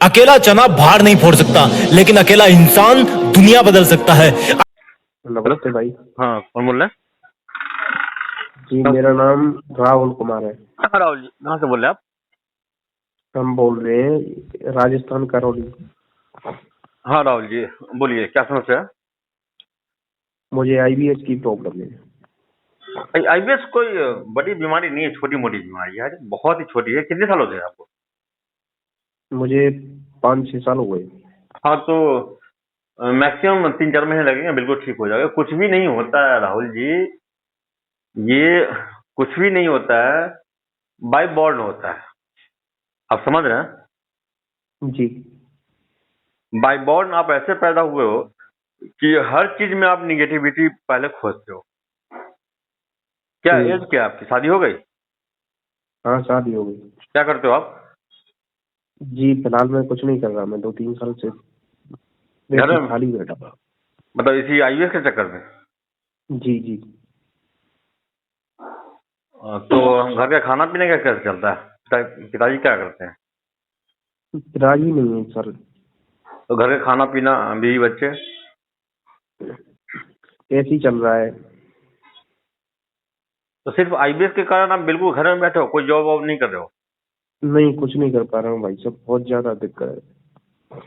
अकेला चना भार नहीं फोड़ सकता, लेकिन अकेला इंसान दुनिया बदल सकता है। नमस्ते भाई। हाँ, कौन बोल रहे हैं? जी मेरा नाम राहुल कुमार है। हाँ, राहुल जी, कहाँ से बोल रहे हैं आप? हम बोल रहे हैं राजस्थान करौली। हाँ राहुल जी, बोलिए क्या समस्या है? मुझे आईबीएस की प्रॉब्लम है। आईबीएस कोई बड़ी बीमारी नहीं है, छोटी मोटी बीमारी है, बहुत ही छोटी है। कितने साल हो गए आपको? मुझे 5-6 साल हो गए। हाँ, तो मैक्सिमम 3-4 महीने लगेंगे, बिल्कुल ठीक हो जाएगा। कुछ भी नहीं होता है राहुल जी, ये कुछ भी नहीं होता है, बाय बॉर्न होता है। आप समझ रहे हैं? जी बाय बॉर्न आप ऐसे पैदा हुए हो कि हर चीज में आप निगेटिविटी पहले खोजते हो। क्या एज क्या है आपकी? शादी हो गई? हाँ शादी हो गई। क्या करते हो आप? जी फिलहाल मैं कुछ नहीं कर रहा, मैं 2-3 साल से घर वैसे ही में? खाली बैठा था। मतलब इसी आईबीएस के चक्कर में? जी जी। तो घर का खाना पीने का कैसे चलता है? पिताजी क्या करते हैं? राजी नहीं है सर। तो घर का खाना पीना, बीवी बच्चे? ऐसे ही चल रहा है। तो सिर्फ आईबीएस के कारण आप बिल्कुल घर में बैठे हो, कोई जॉब वॉब नहीं कर रहे हो? नहीं कुछ नहीं कर पा रहा हूँ भाई साहब, बहुत ज्यादा दिक्कत है।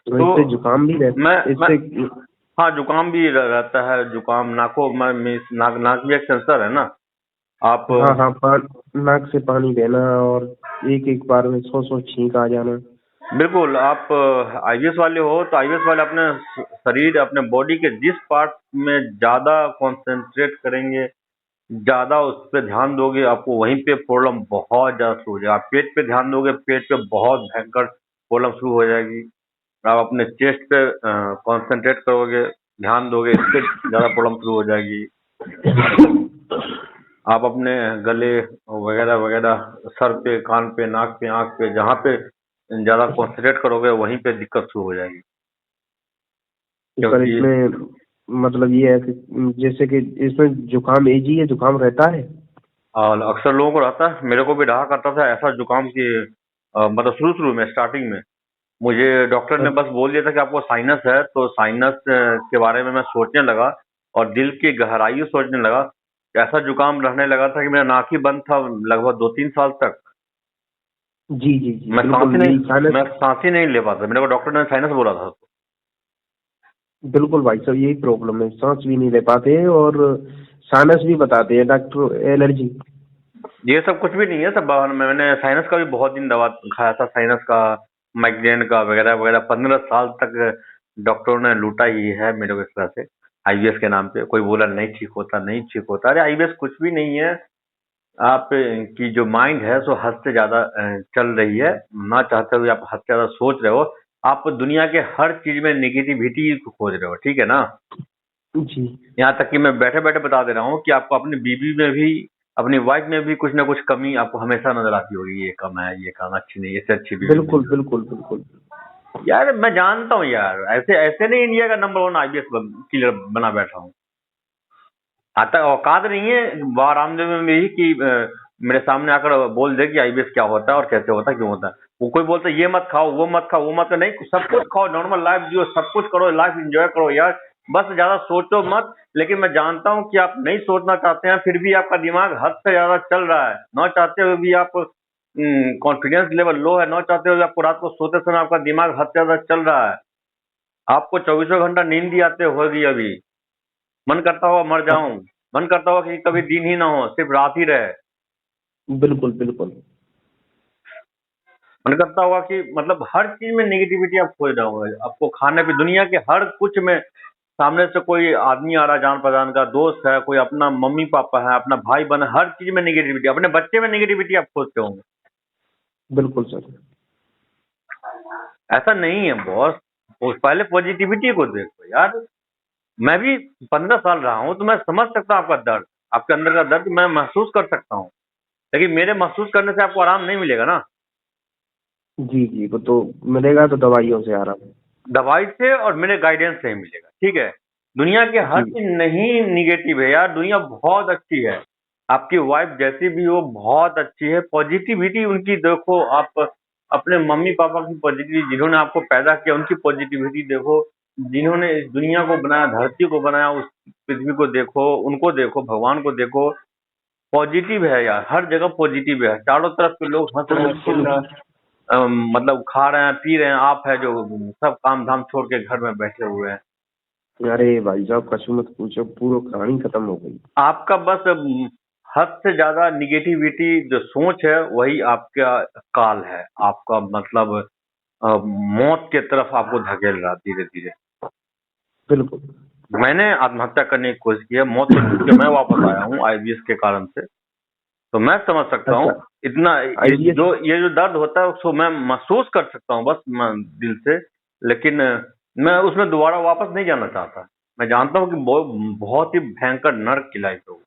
तो इससे जुकाम भी रहता मैं इससे। हाँ, जुकाम भी रहता है। जुकाम नाकों में नाक भी एक सेंसर है ना। आप हाँ हाँ नाक से पानी बहना और एक एक बार में 100 छींक आ जाना। बिल्कुल, आप आईबीएस वाले हो तो आईबीएस वाले अपने शरीर, अपने बॉडी के जिस पार्ट में ज्यादा कंसंट्रेट करेंगे, ज्यादा उस पर ध्यान दोगे, आपको वहीं पे प्रॉब्लम बहुत ज्यादा शुरू हो जाएगा। आप पेट पे ध्यान दोगे, पेट पे बहुत भयंकर प्रॉब्लम शुरू हो जाएगी। आप अपने चेस्ट पे कंसंट्रेट करोगे, ध्यान दोगे, इस पे ज्यादा प्रॉब्लम शुरू हो जाएगी। आप अपने गले वगैरह वगैरह, सर पे, कान पे, नाक पे, आंख पे, जहाँ पे ज्यादा कंसंट्रेट करोगे वहीं पे दिक्कत शुरू हो जाएगी। तो सर क्योंकि इसमें मतलब ये है कि जैसे कि इसमें जुकाम एजी है, जुकाम रहता है। अक्सर लोगों को रहता है, मेरे को भी रहा करता था ऐसा जुकाम की। मतलब शुरू शुरू में, स्टार्टिंग में मुझे डॉक्टर ने अब बस बोल दिया था कि आपको साइनस है, तो साइनस के बारे में मैं सोचने लगा और दिल की गहराई सोचने लगा। ऐसा जुकाम रहने लगा था कि मेरा नाक ही बंद था लगभग 2-3 साल तक। जी जी जी मैं सांस ही बिल्कुल यही नहीं साइनस। मैं सांस ही नहीं ले पाता। मेरे को डॉक्टर ने साइनस बोला था। बिल्कुल भाई साहब यही प्रॉब्लम है, सांस भी नहीं ले पाते हैं और साइनस भी बताते हैं डॉक्टर, एलर्जी। ये सब कुछ भी नहीं है सब। मैंने साइनस का भी बहुत दिन दवा खाया था, साइनस का, माइग्रेन का वगैरह वगैरह। 15 साल तक डॉक्टरों ने लूटा ही है मेरे को इस तरह से, आईबीएस के नाम पे। कोई बोला नहीं ठीक होता, नहीं ठीक होता। अरे आईबीएस कुछ भी नहीं है। आप की जो माइंड है सो हद से ज्यादा चल रही है। ना चाहते हुए आप हद से ज्यादा सोच रहे हो। आप दुनिया के हर चीज में निगेटिविटी खोज रहे हो, ठीक है ना। जी यहाँ तक कि मैं बैठे बैठे बता दे रहा हूँ कि आपको अपनी बीवी में भी, अपनी वाइफ में भी कुछ ना कुछ कमी आपको हमेशा नजर आती होगी। ये कम है, ये काम अच्छी नहीं, इससे अच्छी बीवी मिल बिल्कुल जाए। बिल्कुल बिल्कुल। यार मैं जानता हूँ यार, ऐसे ऐसे नहीं इंडिया का नंबर 1 आईबीएस क्लियर बना बैठा हूँ। आता औकात नहीं है बाबा रामदेव में भी कि मेरे सामने आकर बोल दे कि आईबीएस क्या होता है और कैसे होता है, क्यों होता है। वो कोई बोलता है ये मत खाओ, वो मत खाओ, वो मत खाओ। नहीं, सब कुछ खाओ, नॉर्मल लाइफ जियो, सब कुछ करो, लाइफ एंजॉय करो यार। बस ज्यादा सोचो मत। लेकिन मैं जानता हूँ कि आप नहीं सोचना चाहते हैं, फिर भी आपका दिमाग हद से ज्यादा चल रहा है। ना चाहते हुए भी आप, कॉन्फिडेंस लेवल लो है, ना चाहते हुए आपको रात को सोते समय आपका दिमाग हद से ज्यादा चल रहा है। आपको 24 घंटा नींद भी आते होगी अभी। मन करता होगा मर जाऊं, मन करता होगा कि कभी दिन ही ना हो, सिर्फ रात ही रहे। बिल्कुल बिल्कुल। मन करता होगा कि मतलब हर चीज में नेगेटिविटी आप खोज रहे होंगे। आपको खाने पे, दुनिया के हर कुछ में सामने से कोई आदमी आ रहा है, जान पहचान का दोस्त है, कोई अपना मम्मी पापा है, अपना भाई बहन है, हर चीज में नेगेटिविटी। अपने बच्चे में नेगेटिविटी आप खोजते होंगे। बिल्कुल सर। ऐसा नहीं है बॉस। पहले पॉजिटिविटी को देखो यार। मैं भी 15 साल रहा हूं, तो मैं समझ सकता हूँ आपका दर्द। आपके अंदर का दर्द मैं महसूस कर सकता हूँ। लेकिन मेरे महसूस करने से आपको आराम नहीं मिलेगा ना। जी जी वो तो मिलेगा तो दवाइयों से आराम। दवाई से और मेरे गाइडेंस से ही मिलेगा, ठीक है। दुनिया के हर जी चीज नहीं निगेटिव है यार, दुनिया बहुत अच्छी है। आपकी वाइफ जैसी भी हो बहुत अच्छी है, पॉजिटिविटी उनकी देखो आप। अपने मम्मी पापा की पॉजिटिविटी, जिन्होंने आपको पैदा किया उनकी पॉजिटिविटी देखो, जिन्होंने इस दुनिया को बनाया, धरती को बनाया, उस पृथ्वी को देखो, उनको देखो, भगवान को देखो। पॉजिटिव है यार, हर जगह पॉजिटिव है, चारों तरफ के लोग हंस रहे हैं, खेल रहे हैं, मतलब खा रहे हैं, पी रहे हैं। आप है जो सब काम धाम छोड़ के घर में बैठे हुए हैं। अरे भाई साहब कछु मत पूछो, पूरी कहानी खत्म हो गई। आपका बस हद से ज्यादा निगेटिविटी जो सोच है वही आपका काल है, आपका मतलब मौत के तरफ आपको धकेल रहा धीरे धीरे। बिल्कुल। मैंने आत्महत्या करने की कोशिश की है, मौत से छूट के मैं वापस आया हूँ आईबीएस के कारण से, तो मैं समझ सकता हूँ। अच्छा, इतना IBS ये जो दर्द होता है उसको मैं महसूस कर सकता हूँ बस दिल से, लेकिन मैं उसमें दोबारा वापस नहीं जाना चाहता। मैं जानता हूँ कि बहुत ही भयंकर नर्क की लाइफ है वो।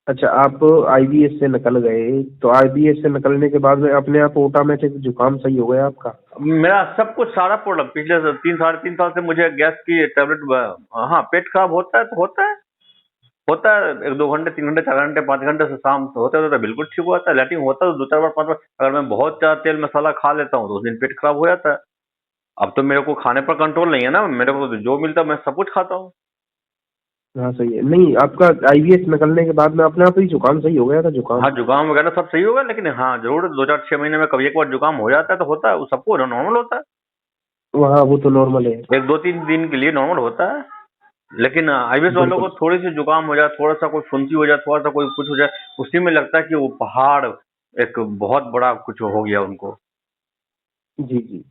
अच्छा, आप IBS से निकल गए, तो IBS से निकलने के बाद में अपने आप ऑटोमेटिक जुकाम सही हो गया आपका? मेरा सब कुछ सारा प्रॉब्लम पिछले 3 साढ़े 3 साल से मुझे गैस की टेबलेट, हाँ पेट खराब होता है तो होता है 1-2 घंटे, 3 घंटे, 4 घंटे, 5 घंटे से शाम से होते होते बिल्कुल ठीक हो जाता है। लैट्रिन होता है तो 2-4 बार 5 बार। अगर मैं बहुत ज्यादा तेल मसाला खा लेता हूँ तो उस दिन पेट खराब हो जाता है। अब तो मेरे को खाने पर कंट्रोल नहीं है ना, मेरे को तो जो मिलता है मैं सब कुछ खाता हूँ। हाँ सही है। नहीं, आपका IBS निकलने के बाद में अपने आप ही जुकाम सही हो गया था, जुकाम? हाँ जुकाम वगैरह सब सही होगा, लेकिन हाँ जरूर 2-4-6 महीने में कभी एक बार जुकाम हो जाता है तो होता है, वो सबको नॉर्मल होता है। हाँ वो तो नॉर्मल है। 1-2-3 दिन के लिए नॉर्मल होता है, लेकिन आईबीएस वालों को बिल्कुल। थोड़ी सी जुकाम हो जाए, थोड़ा सा कोई फुंसी हो जाए, थोड़ा सा कोई कुछ हो जाए, उसी में लगता है कि वो पहाड़ एक बहुत बड़ा कुछ हो गया उनको। जी जी।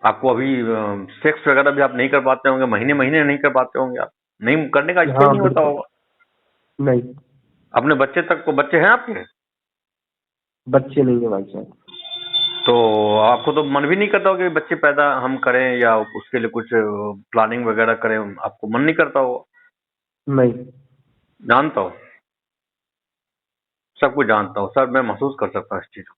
आपको अभी सेक्स वगैरह भी आप नहीं कर पाते होंगे, महीने महीने नहीं कर पाते होंगे, आप नहीं करने का इच्छा ही हाँ नहीं होता बिल्कुल। होगा। नहीं, अपने बच्चे तक को, बच्चे हैं आपके? बच्चे नहीं है भाई साहब। तो आपको तो मन भी नहीं करता होगा कि बच्चे पैदा हम करें या उसके लिए कुछ प्लानिंग वगैरह करें, आपको मन नहीं करता होगा? नहीं। जानता हूँ, सब कुछ जानता हूँ सर, मैं महसूस कर सकता हूँ इस चीज को।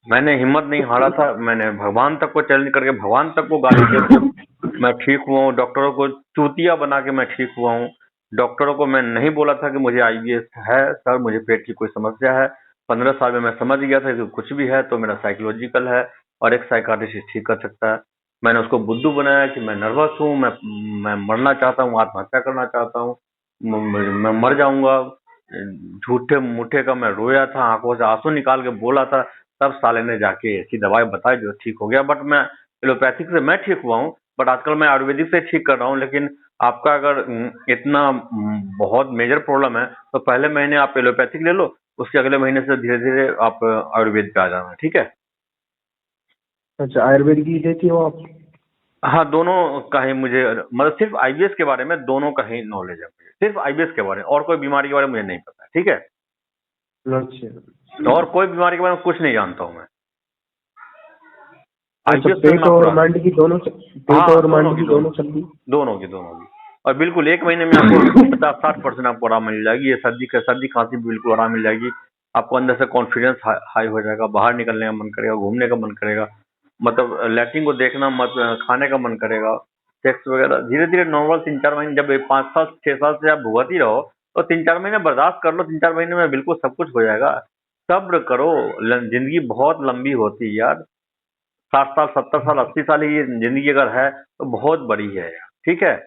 मैंने हिम्मत नहीं हारा था, मैंने भगवान तक को चैलेंज करके भगवान तक को गाली दे के मैं ठीक हुआ हूँ। डॉक्टरों को चूतिया बना के मैं ठीक हुआ हूँ। डॉक्टरों को मैं नहीं बोला था कि मुझे आईबीएस है सर, मुझे पेट की कोई समस्या है। 15 साल में मैं समझ गया था कि कुछ भी है तो मेरा साइकोलॉजिकल है और एक साइकाट्रिस्ट ठीक कर सकता है। मैंने उसको बुद्धू बनाया कि मैं नर्वस हूँ, मैं मरना चाहता हूँ, आत्महत्या करना चाहता हूँ, मैं मर जाऊंगा। झूठे मूठे का मैं रोया था, आंखों से आंसू निकाल के बोला था, तब साले ने जाके ऐसी दवाई बताई जो ठीक हो गया। बट मैं एलोपैथिक से मैं ठीक हुआ हूँ, बट आजकल मैं आयुर्वेदिक से ठीक कर रहा हूँ। लेकिन आपका अगर इतना बहुत मेजर प्रॉब्लम है तो पहले महीने आप एलोपैथिक ले लो, उसके अगले महीने से धीरे धीरे आप आयुर्वेद पे आ जाना, ठीक है? अच्छा, आयुर्वेद की देती हो आप? हाँ दोनों का ही मुझे, मतलब सिर्फ आईबीएस के बारे में दोनों का ही नॉलेज है मुझे, सिर्फ आईबीएस के बारे में, और कोई बीमारी के बारे में मुझे नहीं पता, ठीक है? अच्छा। और कोई बीमारी के बारे में कुछ नहीं जानता हूँ मैं। अच्छा, आईबीएस में पेट मैं और पूरा, माइंड की दोनों, पेट हाँ और दोनों माइंड की की दोनों दोनों चल रही? दोनों की और बिल्कुल 1 महीने में आपको 50-60% आपको आराम मिल जाएगी। ये सर्दी खांसी भी बिल्कुल आराम मिल जाएगी। आपको अंदर से कॉन्फिडेंस हाई हो जाएगा, बाहर निकलने का मन करेगा, घूमने का मन करेगा, मतलब लैट्रिन को देखना मत, खाने का मन करेगा, सेक्स वगैरह धीरे धीरे नॉर्मल 3-4 महीने, जब 5 साल 6 साल से आप भुगत ही रहो तो 3-4 महीने बर्दाश्त कर लो, 3-4 महीने में बिल्कुल सब कुछ हो जाएगा। सब्र करो, जिंदगी बहुत लंबी होती है यार। 60 साल 70 साल 80 साल ही ये जिंदगी अगर है तो बहुत बड़ी है यार, ठीक है?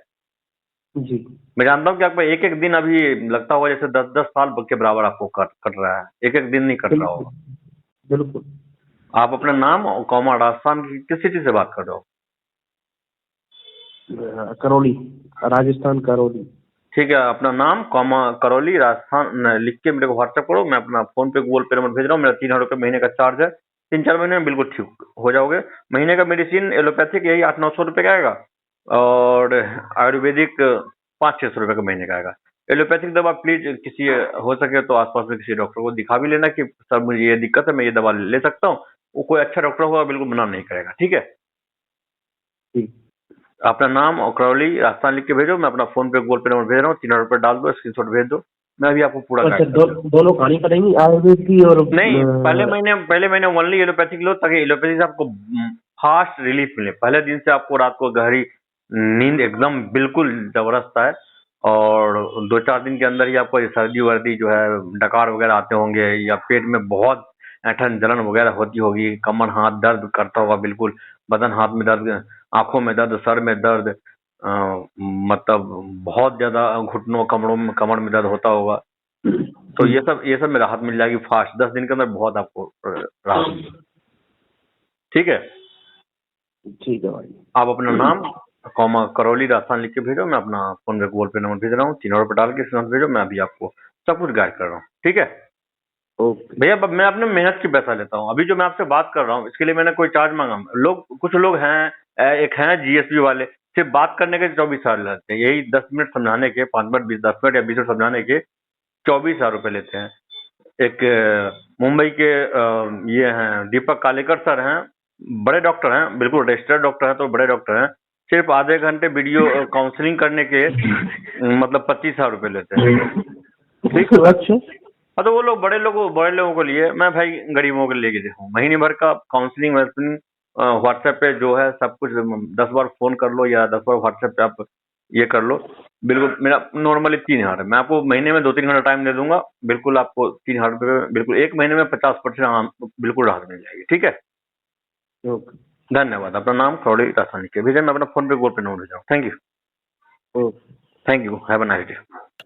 जी। मैं जानता हूँ कि आपका एक एक दिन अभी लगता होगा जैसे 10-10 साल के बराबर आपको कट रहा है, एक एक दिन नहीं कट रहा बिल्कुल। होगा। बिल्कुल। आप अपना नाम और कौमा राजस्थान की किस सिटी से बात कर रहे हो? करौली, राजस्थान, करौली। ठीक है, अपना नाम कौमा करौली राजस्थान लिख के मेरे को व्हाट्सएप करो, मैं अपना फोन पे गूगल पे नंबर भेज रहा हूँ। मेरा 3,000 रुपये महीने का चार्ज है, 3-4 महीने में बिल्कुल ठीक हो जाओगे। महीने का मेडिसिन एलोपैथिक यही 800-900 रुपये का आएगा, और आयुर्वेदिक 500-600 रुपये का महीने का आएगा। एलोपैथिक दवा प्लीज किसी हो सके तो आसपास में किसी डॉक्टर को दिखा भी लेना कि सर मुझे ये दिक्कत है, मैं ये दवा ले सकता हूँ। वो कोई अच्छा डॉक्टर होगा, बिल्कुल मना नहीं करेगा, ठीक है? ठीक। अपना नाम और करौली राजस्थान लिख के भेजो, मैं अपना फोन पे गूगल पे नंबर भेज रहा हूँ, 3,000 रुपये डाल दो, स्क्रीनशॉट भेज दो, मैं अभी आपको पूरा अच्छा, गाइड कर दूंगा। दोनों खानी पड़ेंगी, आयुर्वेद की और नहीं, पहले महीने ओनली एलोपैथिक लो, ताकि एलोपैथी से आपको फास्ट रिलीफ मिले। पहले दिन से आपको रात को गहरी नींद एकदम बिल्कुल जबरदस्त आए, और 2-4 दिन के अंदर ही आपको ये सर्दी वर्दी जो है, डकार वगैरह आते होंगे, या पेट में बहुत ऐंठन जलन वगैरह होती होगी, कमर हाथ दर्द करता होगा, बिल्कुल बदन हाथ में दर्द, आंखों में दर्द, सर में दर्द, मतलब बहुत ज्यादा घुटनों कमर में दर्द होता होगा। तो ये सब में राहत मिल जाएगी फास्ट, 10 दिन के अंदर बहुत आपको राहत मिलेगी। ठीक है, ठीक है भाई। आप अपना नाम कॉमा करौली राजस्थान लिख के भेजो, मैं अपना फोन पे गूगल पे नंबर भेज रहा हूँ, 3 और पे डाल के इसमें भेजो, मैं अभी आपको सब कुछ गाइड कर रहा हूँ। ठीक है ओके भैया, मैं अपने मेहनत की पैसा लेता हूँ। अभी जो मैं आपसे बात कर रहा हूँ इसके लिए मैंने कोई चार्ज मांगा? कुछ लोग हैं, एक हैं जीएसबी वाले, सिर्फ बात करने के 24,000 लेते हैं, यही 10 मिनट समझाने के, 5 मिनट 10 मिनट या 20 मिनट समझाने के 24,000 रुपए लेते हैं। एक मुंबई के ये हैं दीपक कालेकर सर हैं, बड़े डॉक्टर हैं, बिल्कुल रजिस्टर्ड डॉक्टर हैं, तो बड़े डॉक्टर हैं, सिर्फ आधे घंटे वीडियो काउंसलिंग करने के मतलब 25,000 रुपए लेते हैं। ठीक, अच्छा हाँ, तो वो लोग बड़े लोगों को लिए, मैं भाई गरीबों के लेके देखूँ, महीने भर का काउंसलिंग व्हाट्सएप पे जो है सब कुछ, 10 बार फोन कर लो या 10 बार व्हाट्सएप पे आप ये कर लो। बिल्कुल मेरा नॉर्मली 3,000 है, मैं आपको महीने में 2-3 घंटा टाइम दे दूंगा, बिल्कुल आपको 3,000 रुपये में बिल्कुल एक महीने में 50% बिल्कुल राहत मिल जाएगी। ठीक है, ओके धन्यवाद। अपना नाम करौली राजस्थान के भेजा, मैं अपना फोन पे गूगल पे नंबर भेजा हूँ। Thank you, okay thank you, have a nice day.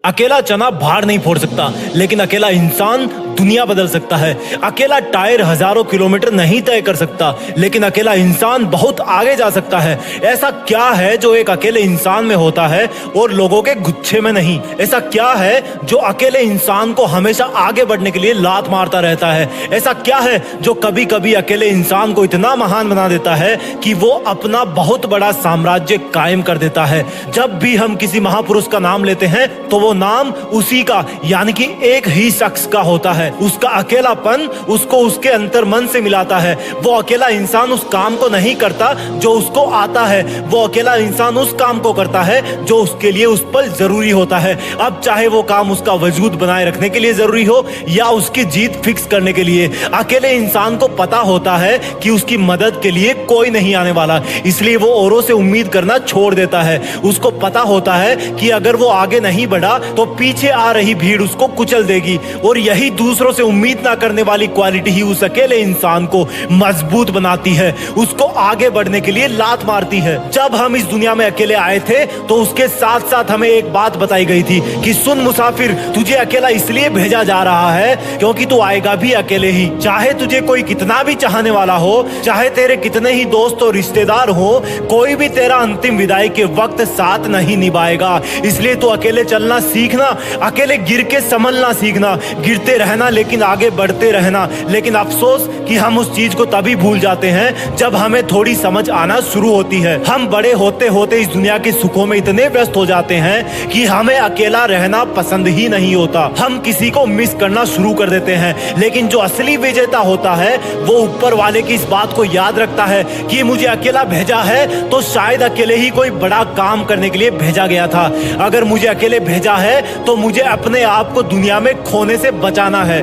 अकेला चना भाड़ नहीं फोड़ सकता, लेकिन अकेला इंसान दुनिया बदल सकता है। अकेला टायर हजारों किलोमीटर नहीं तय कर सकता, लेकिन अकेला इंसान बहुत आगे जा सकता है। ऐसा क्या है जो एक अकेले इंसान में होता है और लोगों के गुच्छे में नहीं? ऐसा क्या है जो अकेले इंसान को हमेशा आगे बढ़ने के लिए लात मारता रहता है? ऐसा क्या है जो कभी कभी अकेले इंसान को इतना महान बना देता है कि वो अपना बहुत बड़ा साम्राज्य कायम कर देता है? जब भी हम किसी महापुरुष का नाम लेते हैं तो वो नाम उसी का, यानी कि एक ही शख्स का होता है। उसका अकेलापन उसको उसके अंतर मन से मिलाता है। वो अकेला इंसान उस काम को नहीं करता जो उसको आता है, वो अकेला इंसान उस काम को करता है जो उसके लिए उस पर जरूरी होता है। अब चाहे वो काम उसका वजूद बनाए रखने के लिए जरूरी हो या उसकी जीत फिक्स करने के लिए, अकेले इंसान को पता होता है कि उसकी मदद के लिए कोई नहीं आने वाला, इसलिए वो औरों से उम्मीद करना छोड़ देता है। उसको पता होता है कि अगर वो आगे नहीं बढ़ा तो पीछे आ रही भीड़ उसको कुचल देगी, और यही दूसरों से उम्मीद ना करने वाली क्वालिटी ही उस अकेले इंसान को मजबूत बनाती है, उसको आगे बढ़ने के लिए लात मारती है। जब हम इस दुनिया में अकेले आए थे तो उसके साथ साथ हमें एक बात बताई गई थी कि सुन मुसाफिर, तुझे अकेला इसलिए भेजा जा रहा है क्योंकि तू आएगा भी अकेले ही। चाहे तुझे कोई कितना भी चाहने वाला हो, चाहे तेरे कितने ही दोस्त और रिश्तेदार हो, कोई भी तेरा अंतिम विदाई के वक्त साथ नहीं निभाएगा। इसलिए तू अकेले चलना सीखना, अकेले गिर के संभलना सीखना, गिरते रहना लेकिन आगे बढ़ते रहना। लेकिन अफसोस कि हम उस चीज को तभी भूल जाते हैं जब हमें थोड़ी समझ आना शुरू होती है। हम बड़े होते होते इस दुनिया के सुखों में इतने व्यस्त हो जाते हैं कि हमें अकेला रहना पसंद ही नहीं होता। हम किसी को मिस करना शुरू कर देते हैं, लेकिन जो असली विजेता होता है वो ऊपर वाले की इस बात को याद रखता है कि मुझे अकेला भेजा है तो शायद अकेले ही कोई बड़ा काम करने के लिए भेजा गया था। अगर मुझे अकेले भेजा है तो मुझे अपने आप को दुनिया में खोने से बचाना है।